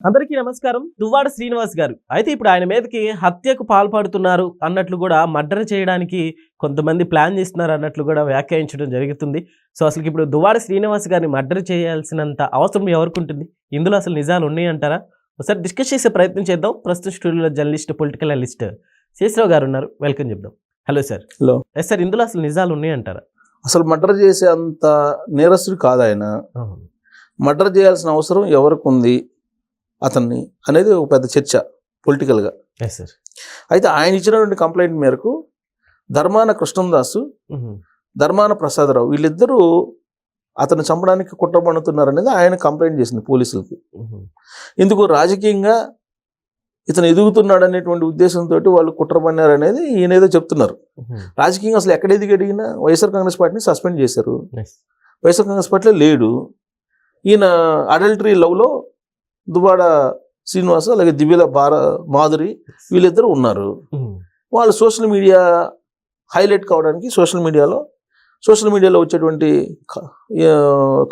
అందరికీ నమస్కారం. దువ్వాడ శ్రీనివాస్ గారు అయితే ఇప్పుడు ఆయన మీదకి హత్యకు పాల్పడుతున్నారు అన్నట్లు కూడా మర్డర్ చేయడానికి కొంతమంది ప్లాన్ చేస్తున్నారు అన్నట్లు కూడా వ్యాఖ్యానించడం జరుగుతుంది. సో అసలు ఇప్పుడు దువ్వాడ శ్రీనివాస్ గారిని మర్డర్ చేయాల్సినంత అవసరం ఎవరికి ఉంటుంది? ఇందులో అసలు నిజాలు ఉన్నాయి అంటారా? ఒకసారి డిస్కస్ చేసే ప్రయత్నం చేద్దాం. ప్రస్తుత స్టూడియోలో జర్నలిస్ట్, పొలిటికల్ అనలిస్ట్ శేషరావు గారు ఉన్నారు. వెల్కమ్ చెప్దాం. Hello sir. Hello. Yes sir, ఇందులో అసలు నిజాలు ఉన్నాయి అంటారా? అసలు మర్డర్ చేసే అంత నేరస్తుడు కాదు ఆయన. మర్డర్ చేయాల్సిన అవసరం ఎవరికి ఉంది అతన్ని అనేది ఒక పెద్ద చర్చ పొలిటికల్గా. అయితే ఆయన ఇచ్చినటువంటి కంప్లైంట్ మేరకు ధర్మాన కృష్ణదాసు, ధర్మాన ప్రసాదరావు వీళ్ళిద్దరూ అతను చంపడానికి కుట్ర పన్నుతున్నారు అనేది ఆయన కంప్లైంట్ చేసింది పోలీసులకి. ఇందుకు రాజకీయంగా ఇతను ఎదుగుతున్నాడు అనేటువంటి ఉద్దేశంతో వాళ్ళు కుట్ర పన్నారు అనేది ఈయన ఏదో చెప్తున్నారు. రాజకీయంగా అసలు ఎక్కడ ఎదిగడిగినా వైఎస్ఆర్ కాంగ్రెస్ పార్టీని సస్పెండ్ చేశారు. వైఎస్ఆర్ కాంగ్రెస్ పార్టీలో లేడు. ఈయన అడల్టరీ లవ్లో దువ్వాడ శ్రీనివాస్ అలాగే దివ్యల మాధురి వీళ్ళిద్దరూ ఉన్నారు. వాళ్ళు సోషల్ మీడియా హైలైట్ కావడానికి సోషల్ మీడియాలో వచ్చేటువంటి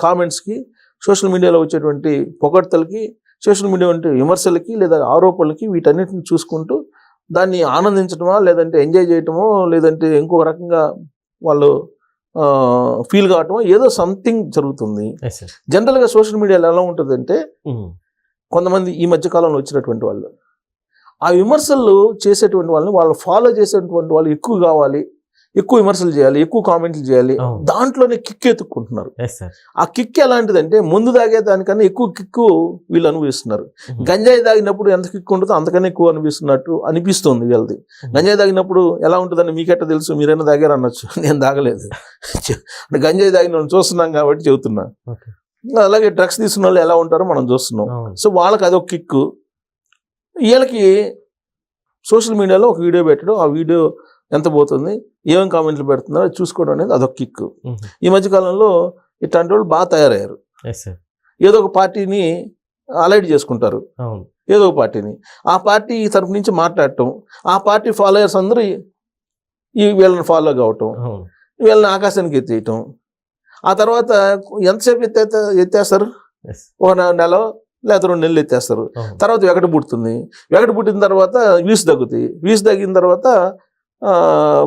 కామెంట్స్కి, సోషల్ మీడియాలో వచ్చేటువంటి పొగడ్తలకి, సోషల్ మీడియా వంటి విమర్శలకి లేదా ఆరోపణలకి వీటన్నిటిని చూసుకుంటూ దాన్ని ఆనందించడమా, లేదంటే ఎంజాయ్ చేయటమో, లేదంటే ఇంకొక రకంగా వాళ్ళు ఫీల్ కావటమో ఏదో సంథింగ్ జరుగుతుంది. జనరల్గా సోషల్ మీడియాలో ఎలా ఉంటుందంటే కొంతమంది ఈ మధ్య కాలంలో వచ్చినటువంటి వాళ్ళు ఆ విమర్శలు చేసేటువంటి వాళ్ళని వాళ్ళు ఫాలో చేసేటువంటి వాళ్ళు ఎక్కువ కావాలి, ఎక్కువ విమర్శలు చేయాలి, ఎక్కువ కామెంట్లు చేయాలి, దాంట్లోనే కిక్ ఎత్తుక్కుంటున్నారు. ఆ కిక్ ఎలాంటిదంటే ముందు తాగే దానికన్నా ఎక్కువ కిక్కు వీళ్ళు అనుభవిస్తున్నారు. గంజాయి తాగినప్పుడు ఎంత కిక్ ఉంటుందో అంతకన్నా ఎక్కువ అనిపిస్తుంది వీళ్ళది. గంజాయి తాగినప్పుడు ఎలా ఉంటుందని మీకెట్ట తెలుసు, మీరైనా తాగారు అనొచ్చు, నేను తాగలేదు. గంజాయి తాగిన వాళ్ళని చూస్తున్నాం కాబట్టి చెబుతున్నా. అలాగే డ్రగ్స్ తీసుకున్న వాళ్ళు ఎలా ఉంటారో మనం చూస్తున్నాం. సో వాళ్ళకి అదొక కిక్కు. వీళ్ళకి సోషల్ మీడియాలో ఒక వీడియో పెట్టడం, ఆ వీడియో ఎంత పోతుంది, ఏమేమి కామెంట్లు పెడుతున్నారో అది చూసుకోవడం అనేది అదొక కిక్కు. ఈ మధ్యకాలంలో ఇట్లాంటి వాళ్ళు బాగా తయారయ్యారు. ఏదో ఒక పార్టీని అలైడ్ చేసుకుంటారు, ఏదో ఒక పార్టీని, ఆ పార్టీ తరపు నుంచి మాట్లాడటం, ఆ పార్టీ ఫాలోయర్స్ అందరూ వీళ్ళని ఫాలో కావటం, వీళ్ళని ఆకాశానికి ఎత్తేయటం. ఆ తర్వాత ఎంతసేపు ఎత్తేస్తారు, ఒక నెల లేదా 2 నెలలు ఎత్తేస్తారు. తర్వాత వెగట పుడుతుంది. వెగట పుట్టిన తర్వాత వ్యూస్ తగ్గుతాయి. వ్యూస్ తగ్గిన తర్వాత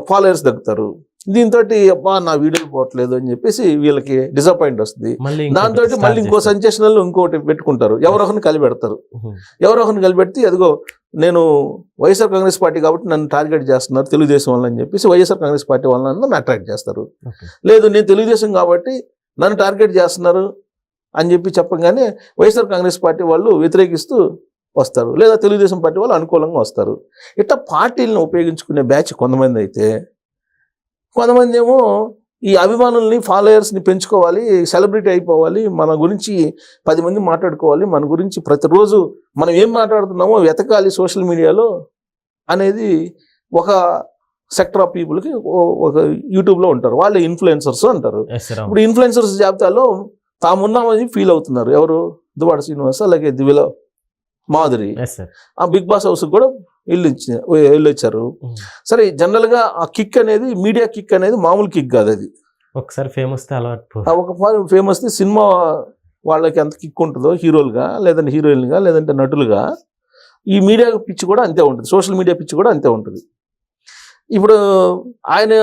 ఫాలోయర్స్ తగ్గుతారు. దీంతో అబ్బా నా వీడియోలు పోవట్లేదు అని చెప్పేసి వీళ్ళకి డిసప్పాయింట్ వస్తుంది. దాంతో మళ్ళీ ఇంకో సెన్సేషనల్ ఇంకోటి పెట్టుకుంటారు, ఎవరొకరిని కలిపెడతారు. ఎవరొకరిని కలిపెడితే అదిగో నేను వైఎస్ఆర్ కాంగ్రెస్ పార్టీ కాబట్టి నన్ను టార్గెట్ చేస్తున్నారు తెలుగుదేశం వాళ్ళని చెప్పేసి వైఎస్ఆర్ కాంగ్రెస్ పార్టీ వాళ్ళని నన్ను అట్రాక్ట్ చేస్తారు. లేదు నేను తెలుగుదేశం కాబట్టి నన్ను టార్గెట్ చేస్తున్నారు అని చెప్పి చెప్పగానే వైఎస్ఆర్ కాంగ్రెస్ పార్టీ వాళ్ళు వ్యతిరేకిస్తూ వస్తారు, లేదా తెలుగుదేశం పార్టీ వాళ్ళు అనుకూలంగా వస్తారు. ఇట్లా పార్టీలను ఉపయోగించుకునే బ్యాచ్ కొంతమంది అయితే, కొంతమంది ఏమో ఈ అభిమానుల్ని, ఫాలోయర్స్ని పెంచుకోవాలి, సెలబ్రిటీ అయిపోవాలి, మన గురించి 10 మంది మాట్లాడుకోవాలి, మన గురించి ప్రతిరోజు మనం ఏం మాట్లాడుతున్నామో వెతకాలి సోషల్ మీడియాలో అనేది ఒక సెక్టర్ ఆఫ్ పీపుల్కి ఒక యూట్యూబ్లో ఉంటారు. వాళ్ళు ఇన్ఫ్లుయెన్సర్స్ అంటారు. ఇప్పుడు ఇన్ఫ్లుయెన్సర్స్ జాబితాలో తామున్నామని ఫీల్ అవుతున్నారు. ఎవరు? దువ్వాడ శ్రీనివాస్ అలాగే దివ్యల మాధురి. ఆ బిగ్ బాస్ హౌస్ కూడా వెళ్ళొచ్చారు. సరే, జనరల్ గా ఆ కిక్ అనేది, మీడియా కిక్ అనేది మామూలు కిక్ కాదు. అది ఒకసారి ఫేమస్ ఫేమస్ సినిమా వాళ్ళకి ఎంత కిక్ ఉంటుందో హీరోలుగా, లేదంటే హీరోయిన్గా, లేదంటే నటులుగా, ఈ మీడియా పిచ్చి కూడా అంతే ఉంటుంది. సోషల్ మీడియా పిచ్చి కూడా అంతే ఉంటుంది. ఇప్పుడు ఆయన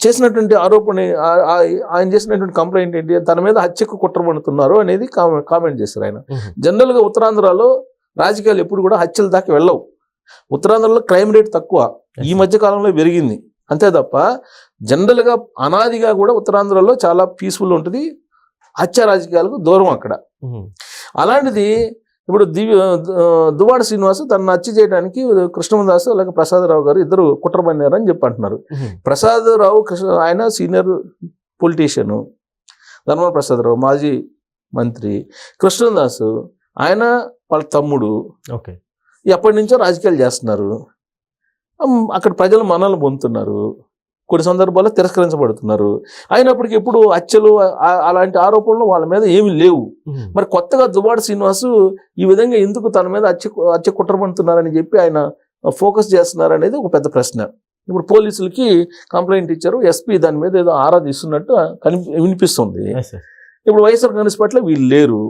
చేసినటువంటి ఆరోపణ, ఆయన చేసినటువంటి కంప్లైంట్ ఏంటి, తన మీద హత్యకు కుట్ర పడుతున్నారు అనేది కామెంట్ చేశారు ఆయన. జనరల్గా ఉత్తరాంధ్రలో రాజకీయాలు ఎప్పుడు కూడా హత్యల దాకా వెళ్ళవు. ఉత్తరాంధ్రలో క్రైమ్ రేట్ తక్కువ, ఈ మధ్య కాలంలో పెరిగింది అంతే తప్ప జనరల్గా అనాదిగా కూడా ఉత్తరాంధ్రలో చాలా పీస్ఫుల్ ఉంటుంది, హత్య రాజకీయాలకు దూరం అక్కడ. అలాంటిది ఇప్పుడు దువ్వాడ శ్రీనివాస్ తనను హత్య చేయడానికి కృష్ణదాసు అలాగే ప్రసాదరావు గారు ఇద్దరు కుట్ర పన్నారని చెప్పి అంటున్నారు. ప్రసాదరావు ఆయన సీనియర్ పొలిటీషియను, ధర్మ ప్రసాదరావు మాజీ మంత్రి, కృష్ణదాసు ఆయన వాళ్ళ తమ్ముడు. ఎప్పటి నుంచో రాజకీయాలు చేస్తున్నారు. అక్కడ ప్రజలు మనల్ని పొందుతున్నారు, కొన్ని సందర్భాల్లో తిరస్కరించబడుతున్నారు. అయినప్పటికీ ఎప్పుడు హత్యలు అలాంటి ఆరోపణలు వాళ్ళ మీద ఏమీ లేవు. మరి కొత్తగా దువ్వాడ శ్రీనివాసు ఈ విధంగా ఎందుకు తన మీద హత్య కుట్ర పడుతున్నారని చెప్పి ఆయన ఫోకస్ చేస్తున్నారు అనేది ఒక పెద్ద ప్రశ్న. ఇప్పుడు పోలీసులకి కంప్లైంట్ ఇచ్చారు, ఎస్పీ దాని మీద ఏదో ఆరా తీస్తున్నట్టు వినిపిస్తుంది. ఇప్పుడు వైఎస్ఆర్ కాంగ్రెస్ పార్టీలో వీళ్ళు లేరు.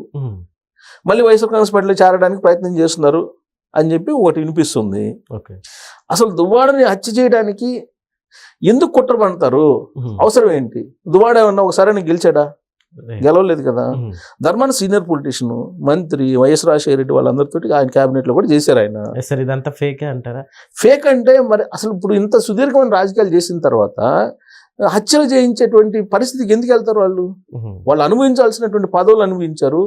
మళ్ళీ వైఎస్ఆర్ కాంగ్రెస్ పార్టీలో చేరడానికి ప్రయత్నం చేస్తున్నారు అని చెప్పి ఒకటి వినిపిస్తుంది. ఓకే. అసలు దువ్వాడని హత్య చేయడానికి ఎందుకు కుట్ర పడతారు? అవసరం ఏంటి? దువ్వాడ ఏమన్నా ఒకసారి గెలిచాడా? గెలవలేదు కదా. ధర్మాన సీనియర్ పొలిటీషియన్, మంత్రి, వైఎస్ రాజశేఖర రెడ్డి వాళ్ళందరితో ఆయన క్యాబినెట్ లో కూడా చేశారు ఆయన. సార్ ఇదంతా ఫేకే అంటారా? ఫేక్ అంటే మరి అసలు ఇప్పుడు ఇంత సుదీర్ఘమైన రాజకీయాలు చేసిన తర్వాత హత్యలు చేయించేటువంటి పరిస్థితికి ఎందుకు వెళ్తారు వాళ్ళు? వాళ్ళు అనుభవించాల్సినటువంటి పదవులు అనుభవించారు.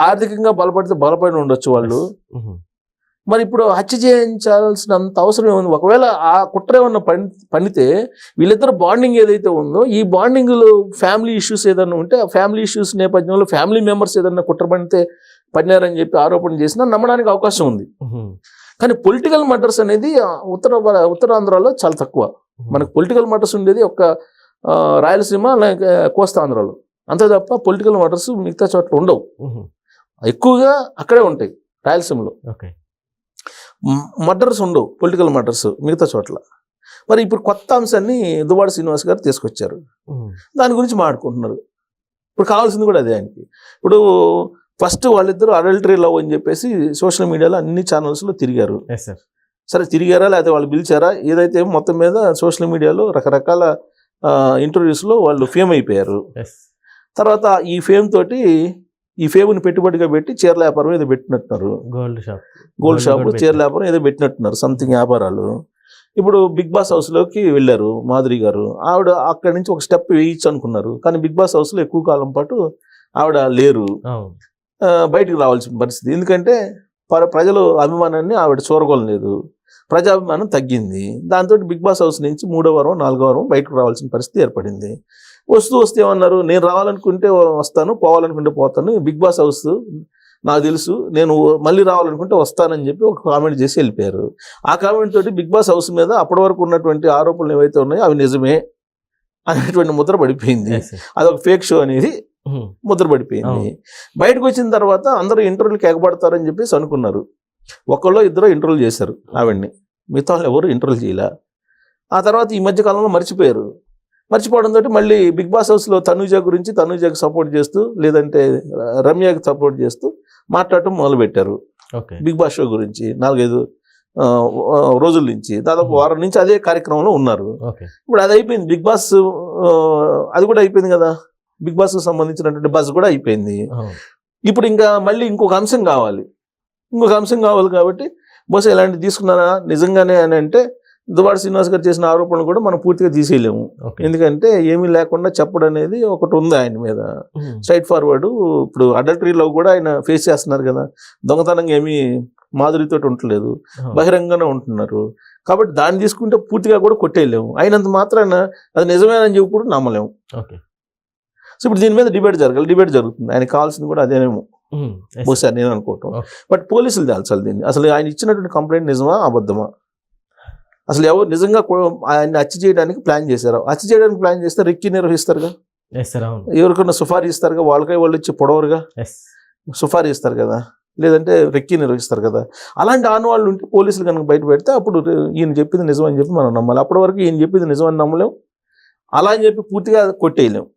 ఆర్థికంగా బలపడితే బలపడి ఉండొచ్చు వాళ్ళు. మరి ఇప్పుడు హత్య చేయించాల్సినంత అవసరం ఏముంది? ఒకవేళ ఆ కుట్ర ఏమన్నా పనితే వీళ్ళిద్దరు బాండింగ్ ఏదైతే ఉందో, ఈ బాండింగ్లో ఫ్యామిలీ ఇష్యూస్ ఏదైనా ఉంటే ఆ ఫ్యామిలీ ఇష్యూస్ నేపథ్యంలో ఫ్యామిలీ మెంబర్స్ ఏదైనా కుట్ర పడినారని చెప్పి ఆరోపణ చేసినా నమ్మడానికి అవకాశం ఉంది. కానీ పొలిటికల్ మర్డర్స్ అనేది ఉత్తరాంధ్రలో చాలా తక్కువ. మనకు పొలిటికల్ మర్డర్స్ ఉండేది ఒక రాయలసీమ అలాగే కోస్తాంధ్రలో, అంతే తప్ప పొలిటికల్ మర్డర్స్ మిగతా చోట్ల ఉండవు. ఎక్కువగా అక్కడే ఉంటాయి రాయలసీమలో. మర్డర్స్ ఉండవు, పొలిటికల్ మర్డర్స్ మిగతా చోట్ల. మరి ఇప్పుడు కొత్త అంశాన్ని దువ్వాడ శ్రీనివాస్ గారు తీసుకొచ్చారు, దాని గురించి మాట్లాడుకుంటున్నారు. ఇప్పుడు కావాల్సింది కూడా అదే ఆయనకి. ఇప్పుడు ఫస్ట్ వాళ్ళిద్దరూ అడల్టరీ లవ్ అని చెప్పేసి సోషల్ మీడియాలో అన్ని ఛానల్స్లో తిరిగారు. సరే తిరిగారా లేకపోతే వాళ్ళు పిలిచారా, ఏదైతే మొత్తం మీద సోషల్ మీడియాలో రకరకాల ఇంటర్వ్యూస్లో వాళ్ళు ఫేమ్ అయిపోయారు. తర్వాత ఈ ఫేమ్ తోటి ఈ ఫేమ్ని పెట్టుబడిగా పెట్టి చీరల వ్యాపారం ఏదో పెట్టినట్టున్నారు. గోల్డ్ షాప్ చీరల వ్యాపారం ఏదో పెట్టినట్టున్నారు, సంథింగ్ వ్యాపారాలు. ఇప్పుడు బిగ్ బాస్ హౌస్లోకి వెళ్ళారు మాధురి గారు. ఆవిడ అక్కడి నుంచి ఒక స్టెప్ వేయచ్చు అనుకున్నారు, కానీ బిగ్ బాస్ హౌస్లో ఎక్కువ కాలం పాటు ఆవిడ లేరు, బయటికి రావాల్సిన పరిస్థితి. ఎందుకంటే ప్రజల అభిమానాన్ని ఆవిడ చూరగొనలేదు, ప్రజాభిమానం తగ్గింది. దాంతో బిగ్ బాస్ హౌస్ నుంచి 3వ వారం 4వ వారం బయటకు రావాల్సిన పరిస్థితి ఏర్పడింది. వస్తే ఏమన్నారు, నేను రావాలనుకుంటే వస్తాను, పోవాలనుకుంటే పోతాను, బిగ్ బాస్ హౌస్ నాకు తెలుసు, నేను మళ్ళీ రావాలనుకుంటే వస్తానని చెప్పి ఒక కామెంట్ చేసి వెళ్ళిపోయారు. ఆ కామెంట్ తోటి బిగ్ బాస్ హౌస్ మీద అప్పటి వరకు ఉన్నటువంటి ఆరోపణలు ఏవైతే ఉన్నాయో అవి నిజమే అనేటువంటి ముద్ర పడిపోయింది. అదొక ఫేక్ షో అనేది ముద్ర పడిపోయింది. బయటకు వచ్చిన తర్వాత అందరూ ఇంటర్వ్యూలకు ఎగబడతారని చెప్పేసి అనుకున్నారు. ఒకళ్ళు ఇద్దరు ఇంటర్వ్యూలు చేశారు ఆవిడ్ని, మిగతా వాళ్ళు ఎవరు ఇంటర్వ్యూలు చేయలే. ఆ తర్వాత ఈ మధ్య కాలంలో మర్చిపోవడంతో మళ్ళీ బిగ్ బాస్ హౌస్లో తనూజ గురించి, తనూజకి సపోర్ట్ చేస్తూ లేదంటే రమ్యకి సపోర్ట్ చేస్తూ మాట్లాడటం మొదలుపెట్టారు. బిగ్ బాస్ షో గురించి 4-5 రోజుల నుంచి, దాదాపు వారం నుంచి అదే కార్యక్రమంలో ఉన్నారు. ఇప్పుడు అది అయిపోయింది, బిగ్ బాస్ అది కూడా అయిపోయింది కదా, బిగ్ బాస్కి సంబంధించినటువంటి బస్ కూడా అయిపోయింది. ఇప్పుడు ఇంకా మళ్ళీ ఇంకొక అంశం కావాలి కాబట్టి బహుశా ఇలాంటివి తీసుకున్నారా నిజంగానే అని అంటే దువ్వాడ శ్రీనివాస్ గారు చేసిన ఆరోపణలు కూడా మనం పూర్తిగా తీసేయలేము. ఎందుకంటే ఏమీ లేకుండా చెప్పడం అనేది ఒకటి ఉంది ఆయన మీద, స్ట్రైట్ ఫార్వర్డ్. ఇప్పుడు అడల్టరీలో కూడా ఆయన ఫేస్ చేస్తున్నారు కదా, దొంగతనంగా ఏమీ మాధురితో ఉండలేదు, బహిరంగంగానే ఉంటున్నారు. కాబట్టి దాన్ని తీసుకుంటే పూర్తిగా కూడా కొట్టేయలేము. అయినంత మాత్రాన అది నిజమేనని చెప్పి కూడా నమ్మలేము. సో ఇప్పుడు దీని మీద డిబేట్ జరుగుతుంది. ఆయనకు కావాల్సింది కూడా అదేనేమో బహుశా నేను అనుకోవటం. బట్ పోలీసులు తేల్చాలి దీన్ని. అసలు ఆయన ఇచ్చినటువంటి కంప్లైంట్ నిజమా అబద్ధమా, అసలు ఎవరు నిజంగా ఆయన్ని హత్య చేయడానికి ప్లాన్ చేశారు? హత్య చేయడానికి ప్లాన్ చేస్తే రెక్కి నిర్వహిస్తారుగా, ఎవరికన్నా సుఫారీ ఇస్తారుగా, వాళ్ళకై వాళ్ళు ఇచ్చి పొడవరుగా సుఫారీ ఇస్తారు కదా, లేదంటే రెక్కి నిర్వహిస్తారు కదా. అలాంటి ఆనవాళ్ళు ఉంటే పోలీసులు కనుక బయట పెడితే అప్పుడు ఈయన చెప్పింది నిజం అని చెప్పి మనం నమ్మాలి. అప్పటి వరకు ఈయన చెప్పింది నిజం అని నమ్మలేం, అలా అని చెప్పి పూర్తిగా కొట్టేయలేం.